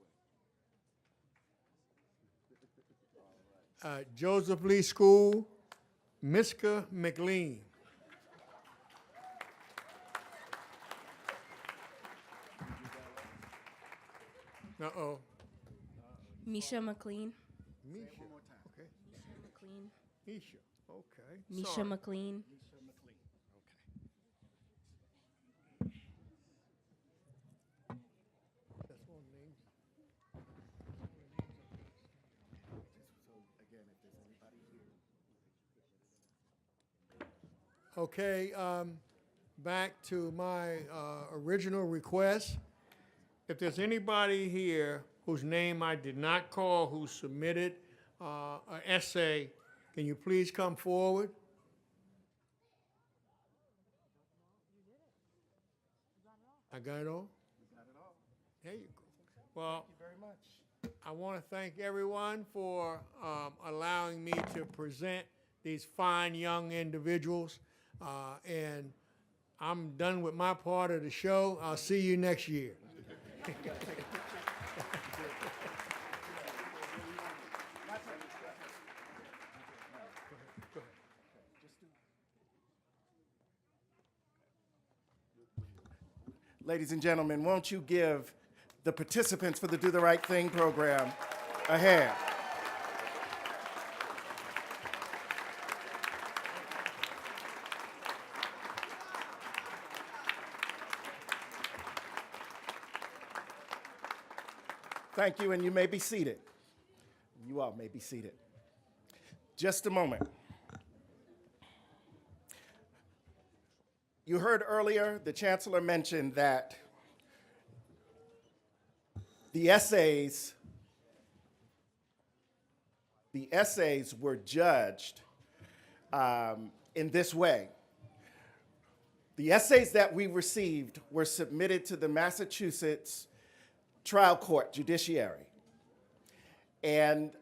way. Joseph Lee School, Miska McLean. Uh-oh. Misha McLean. Misha. One more time. Okay. McLean. Misha. Okay. Misha Sorry. McLean. Misha McLean. Okay. That's one name. So again, if there's anybody here. Okay, back to my original request. If there's anybody here whose name I did not call who submitted an essay, can you please come forward? I got it all? You got it all. There you go. Well, Thank you very much. I want to thank everyone for allowing me to present these fine young individuals. And I'm done with my part of the show. I'll see you next year. Ladies and gentlemen, won't you give the participants for the Do the Right Thing program a hand? Thank you, and you may be seated. You all may be seated. Just a moment. You heard earlier the Chancellor mentioned that the essays were judged in this way. The essays that we received were submitted to the Massachusetts trial court judiciary. And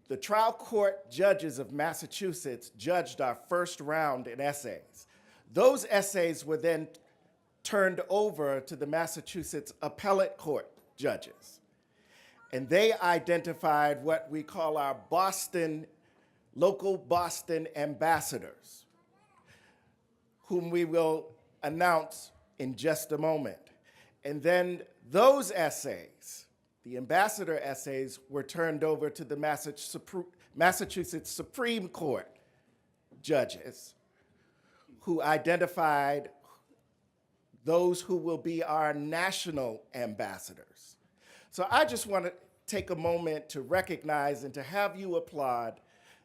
the trial court judges of Massachusetts judged our first round in essays. Those essays were then turned over to the Massachusetts appellate court judges. and they identified what we call our local Boston ambassadors, whom we will announce in just a moment. And then those essays, the ambassador essays, were turned over to the Massachusetts Supreme Court judges, who identified those who will be our national ambassadors. So I just want to take a moment to recognize and to have you applaud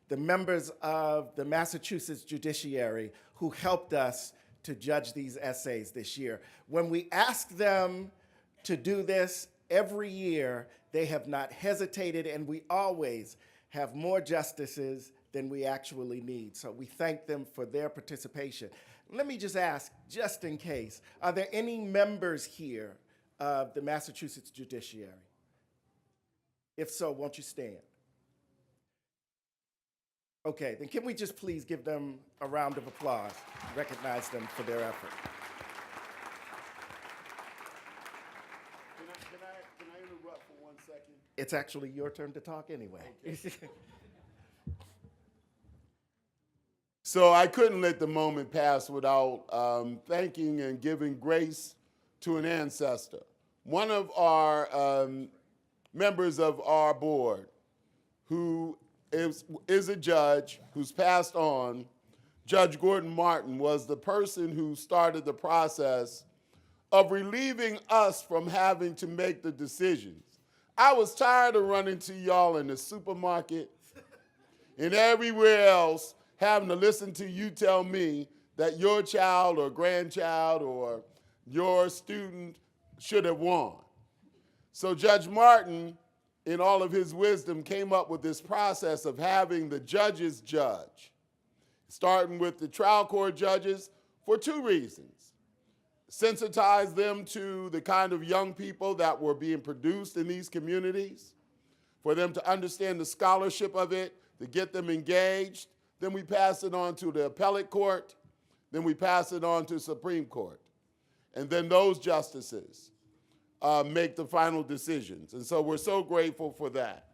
the members of the Massachusetts judiciary who helped us to judge these essays this year. When we ask them to do this every year, they have not hesitated, and we always have more justices than we actually need. So we thank them for their participation. Let me just ask, just in case, are there any members here of the Massachusetts judiciary? If so, won't you stand? Okay, then can we just please give them a round of applause, recognize them for their effort. Can I interrupt for 1 second? It's actually your turn to talk anyway. So I couldn't let the moment pass without thanking and giving grace to an ancestor. One of our members of our board, who is a judge who's passed on, Judge Gordon Martin, was the person who started the process of relieving us from having to make the decisions. I was tired of running to y'all in the supermarket and everywhere else, having to listen to you tell me that your child or grandchild or your student should have won. So Judge Martin, in all of his wisdom, came up with this process of having the judges judge, starting with the trial court judges for 2 reasons. Sensitize them to the kind of young people that were being produced in these communities, for them to understand the scholarship of it, to get them engaged. Then we pass it on to the appellate court. Then we pass it on to Supreme Court. And then those justices make the final decisions. And so we're so grateful for that.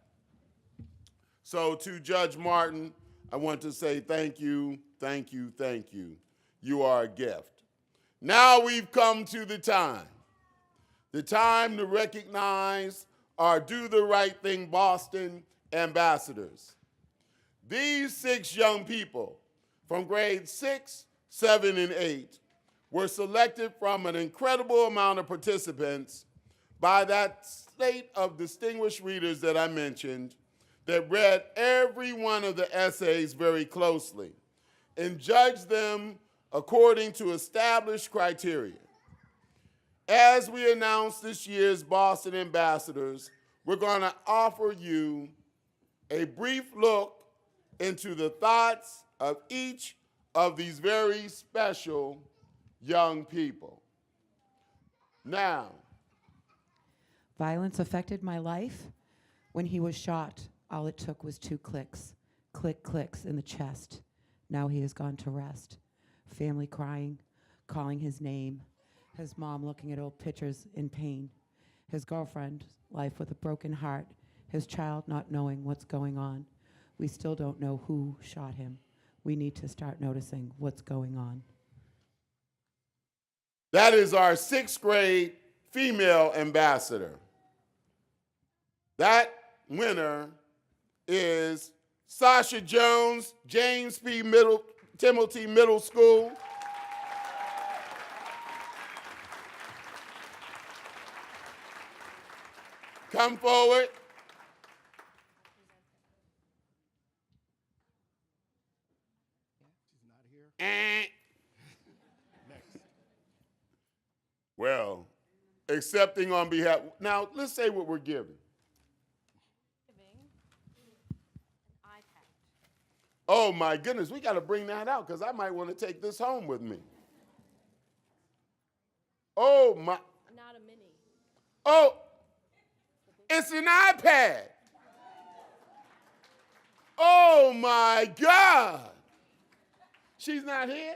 So to Judge Martin, I want to say thank you, thank you, thank you. You are a gift. Now we've come to the time to recognize our Do the Right Thing Boston ambassadors. These 6 young people from grades 6, 7, and 8 were selected from an incredible amount of participants by that slate of distinguished readers that I mentioned that read every one of the essays very closely and judged them according to established criteria. As we announce this year's Boston ambassadors, we're going to offer you a brief look into the thoughts of each of these very special young people. Now, Violence affected my life. When he was shot, all it took was 2 clicks. Clicks in the chest. Now he has gone to rest. Family crying, calling his name. His mom looking at old pictures in pain. His girlfriend, life with a broken heart. His child not knowing what's going on. We still don't know who shot him. We need to start noticing what's going on. that is our 6th grade female ambassador. That winner is Sasha Jones, James P. Timothy Middle School. Come forward. Well, accepting on behalf. Now, let's say what we're giving. Oh my goodness, we got to bring that out because I might want to take this home with me. Oh my. Not a mini. Oh, it's an iPad. Oh my God. She's not here?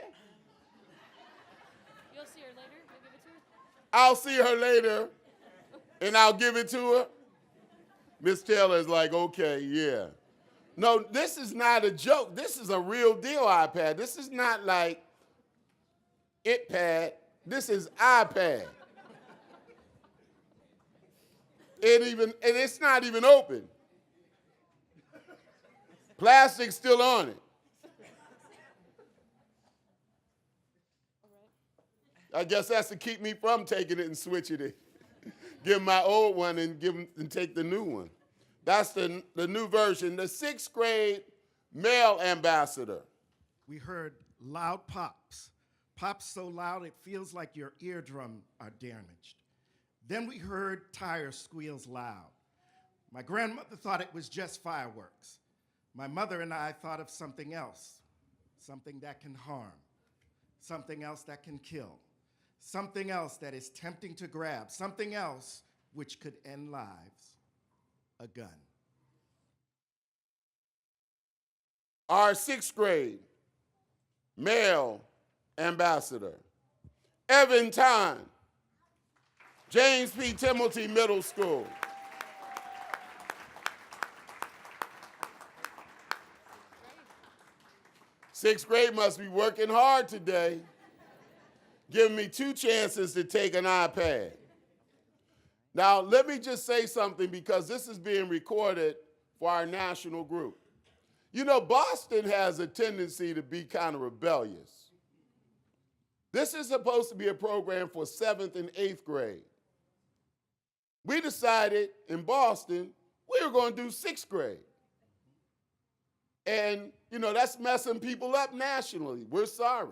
You'll see her later. You'll give it to her. I'll see her later and I'll give it to her. Miss Taylor is like, okay, yeah. No, this is not a joke. This is a real deal iPad. This is not like iPad. This is iPad. And it's not even open. Plastic's still on it. I guess that's to keep me from taking it and switching it. Give my old one and take the new one. That's the new version. The 6th grade male ambassador. We heard loud pops. Pops so loud it feels like your eardrum are damaged. Then we heard tires squeals loud. My grandmother thought it was just fireworks. My mother and I thought of something else, something that can harm, something else that can kill, something else that is tempting to grab, something else which could end lives, a gun. Our 6th grade male ambassador, Evan Tyne, James P. Timothy Middle School. Sixth grade must be working hard today, giving me 2 chances to take an iPad. Now, let me just say something because this is being recorded for our national group. You know, Boston has a tendency to be kind of rebellious. This is supposed to be a program for 7th and 8th grade. We decided in Boston we were going to do 6th grade. And, you know, that's messing people up nationally. We're sorry.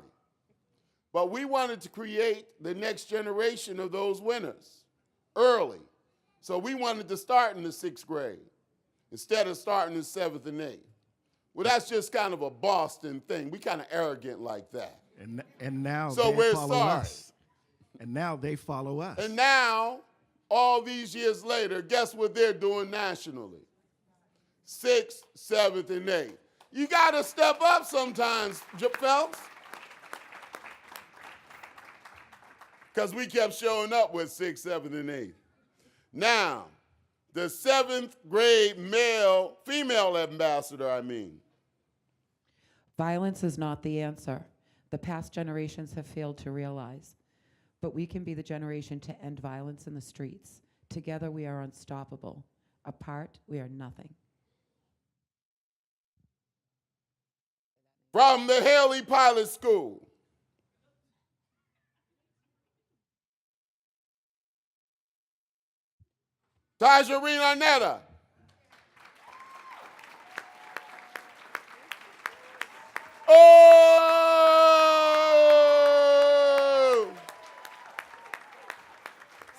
But we wanted to create the next generation of those winners early. So we wanted to start in the 6th grade instead of starting in 7th and 8th. Well, that's just kind of a Boston thing. We kind of arrogant like that. And now So they we're follow sorry. us. And now they follow us. And now, all these years later, guess what they're doing nationally? 6th, 7th, and 8th. You got to step up sometimes, Phelps. Because we kept showing up with 6th, 7th, and 8th. Now, the 7th grade female ambassador, Violence is not the answer. The past generations have failed to realize. But we can be the generation to end violence in the streets. Together we are unstoppable. Apart, we are nothing. From the Haley Pilot School. Tajareen Arnetta. Oh!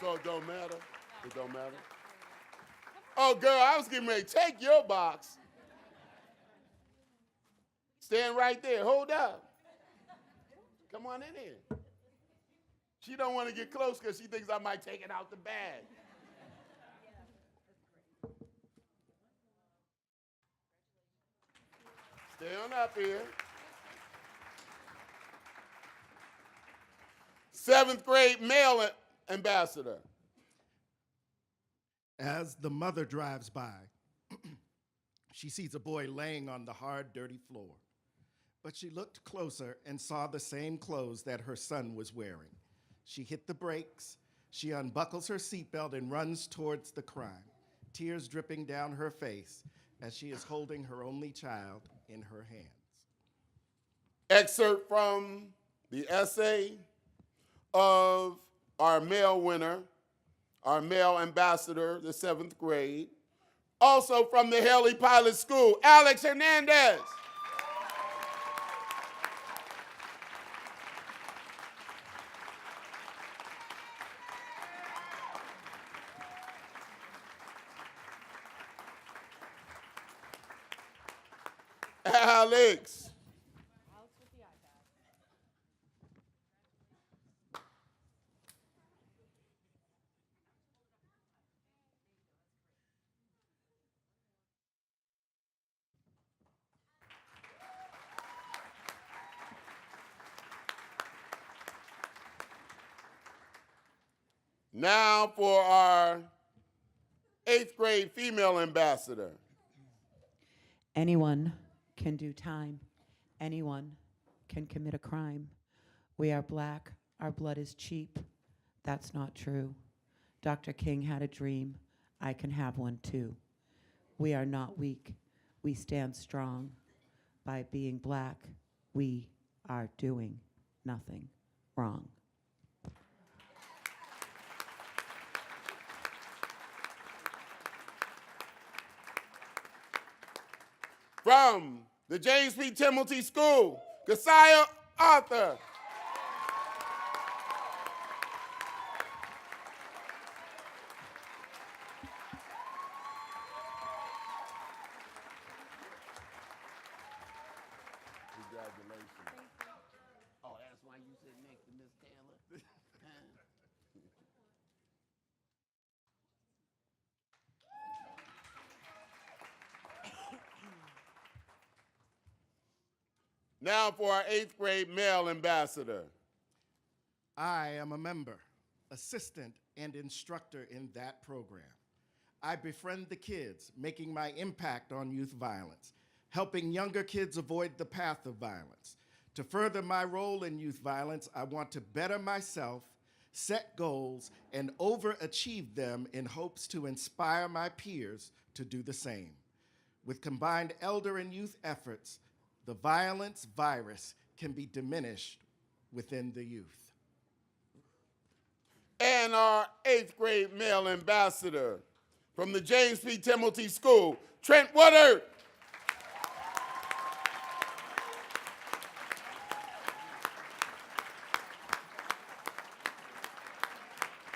So it don't matter? It don't matter? Oh, girl, I was getting ready to take your box. Stand right there. Hold up. Come on in here. She don't want to get close because she thinks I might take it out the bag. Stay on up here. 7th grade male ambassador. As the mother drives by, she sees a boy laying on the hard, dirty floor. But she looked closer and saw the same clothes that her son was wearing. She hit the brakes. She unbuckles her seatbelt and runs towards the crime, tears dripping down her face as she is holding her only child in her hands. Excerpt from the essay of our male winner, our male ambassador, the 7th grade. Also from the Haley Pilot School, Alex Hernandez. Alex. Now for our 8th grade female ambassador. Anyone can do time. Anyone can commit a crime. We are black. Our blood is cheap. That's not true. Dr. King had a dream. I can have one too. We are not weak. We stand strong. By being black, we are doing nothing wrong. From the James P. Timothy School, Keziah Arthur. Congratulations. Oh, that's why you sit next to Miss Taylor? Now for our 8th grade male ambassador. I am a member, assistant, and instructor in that program. I befriend the kids, making my impact on youth violence, helping younger kids avoid the path of violence. To further my role in youth violence, I want to better myself, set goals, and overachieve them in hopes to inspire my peers to do the same. With combined elder and youth efforts, the violence virus can be diminished within the youth. And our 8th grade male ambassador from the James P. Timothy School, Trent Woodard.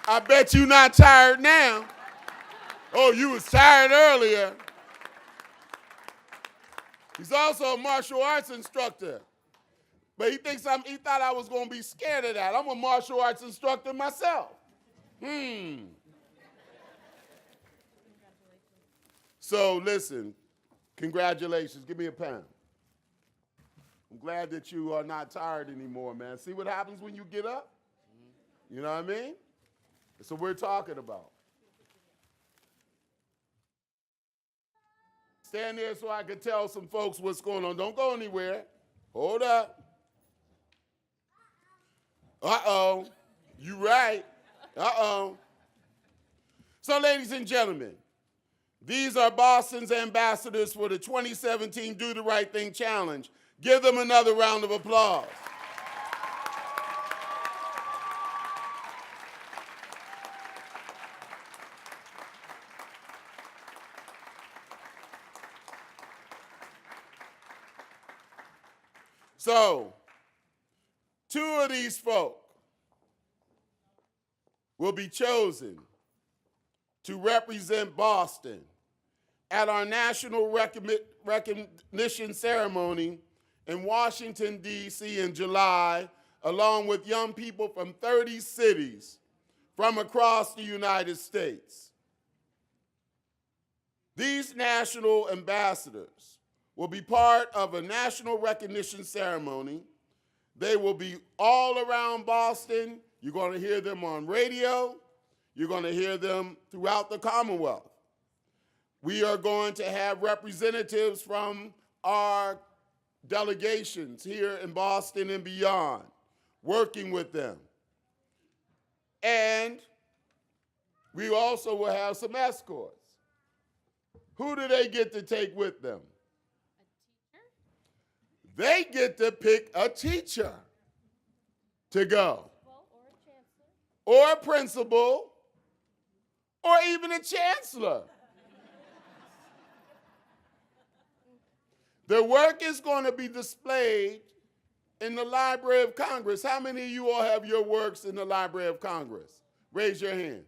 I bet you're not tired now. Oh, you was tired earlier. He's also a martial arts instructor. But he thought I was going to be scared of that. I'm a martial arts instructor myself. So listen, congratulations. Give me a pound. I'm glad that you are not tired anymore, man. See what happens when you get up? You know what I mean? That's what we're talking about. Stand there so I can tell some folks what's going on. Don't go anywhere. Hold up. Uh-oh. You right. Uh-oh. So, ladies and gentlemen, these are Boston's ambassadors for the 2017 Do the Right Thing Challenge. Give them another round of applause. So, 2 of these folk will be chosen to represent Boston at our national recognition ceremony in Washington, D.C. in July, along with young people from 30 cities from across the United States. These national ambassadors will be part of a national recognition ceremony. They will be all around Boston. You're going to hear them on radio. You're going to hear them throughout the Commonwealth. We are going to have representatives from our delegations here in Boston and beyond, working with them. And we also will have some escorts. Who do they get to take with them? They get to pick a teacher to go, or a principal, or even a chancellor. The work is going to be displayed in the Library of Congress. How many of you all have your works in the Library of Congress? Raise your hand.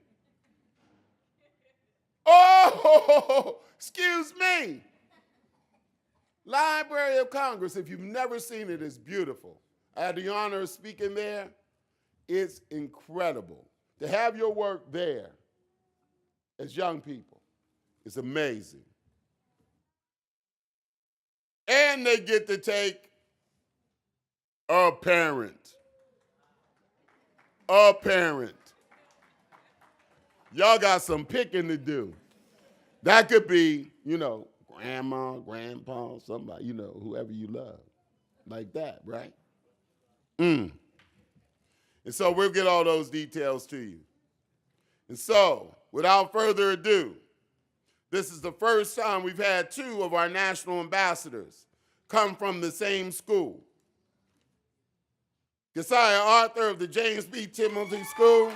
Oh, excuse me. Library of Congress, if you've never seen it, it's beautiful. I had the honor of speaking there. It's incredible. To have your work there as young people is amazing. And they get to take a parent. A parent. Y'all got some picking to do. That could be, grandma, grandpa, somebody, whoever you love. Like that, right? And so we'll get all those details to you. And so, without further ado, this is the first time we've had 2 of our national ambassadors come from the same school. Josiah Arthur of the James B. Timothy School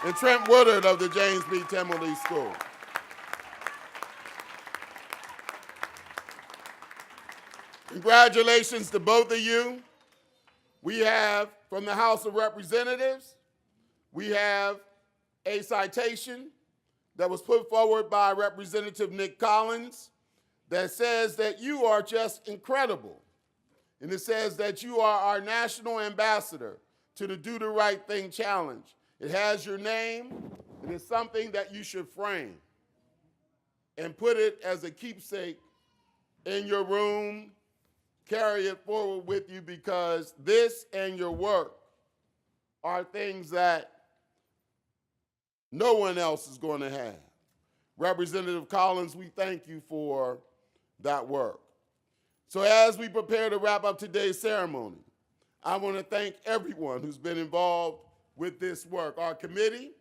and Trent Woodard of the James B. Timothy School. Congratulations to both of you. We have, from the House of Representatives, we have a citation that was put forward by Representative Nick Collins that says that you are just incredible. And it says that you are our national ambassador to the Do the Right Thing Challenge. It has your name. It is something that you should frame and put it as a keepsake in your room. Carry it forward with you, because this and your work are things that no one else is going to have. Representative Collins, we thank you for that work. So as we prepare to wrap up today's ceremony, I want to thank everyone who's been involved with this work. Our committee,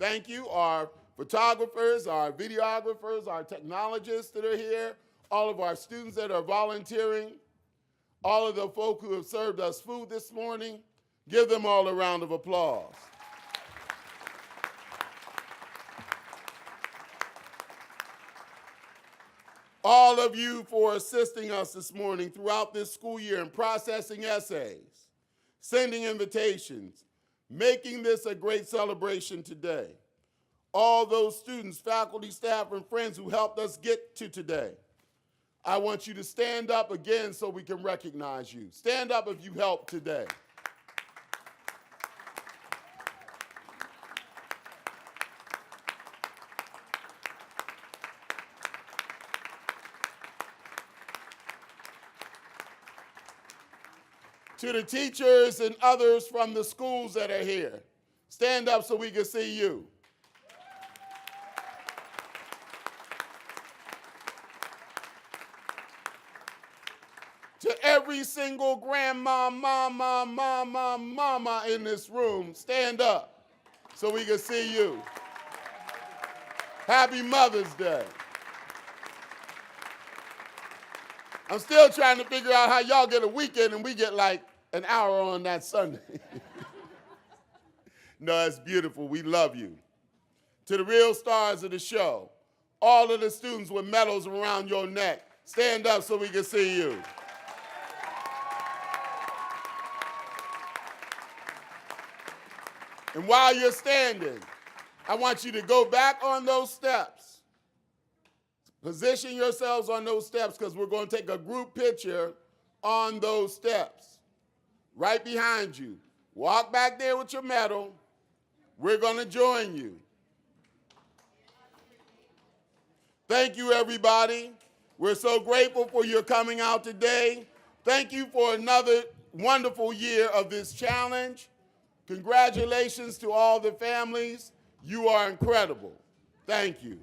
thank you. Our photographers, our videographers, our technologists that are here, all of our students that are volunteering, all of the folk who have served us food this morning. Give them all a round of applause. All of you for assisting us this morning throughout this school year in processing essays, sending invitations, making this a great celebration today. All those students, faculty, staff, and friends who helped us get to today. I want you to stand up again so we can recognize you. Stand up if you helped today. To the teachers and others from the schools that are here, stand up so we can see you. To every single grandma, mama in this room, stand up so we can see you. Happy Mother's Day. I'm still trying to figure out how y'all get a weekend and we get like an hour on that Sunday. No, it's beautiful. We love you. To the real stars of the show, all of the students with medals around your neck, stand up so we can see you. And while you're standing, I want you to go back on those steps. Position yourselves on those steps, because we're going to take a group picture on those steps. Right behind you. Walk back there with your medal. We're going to join you. Thank you, everybody. We're so grateful for your coming out today. Thank you for another wonderful year of this challenge. Congratulations to all the families. You are incredible. Thank you.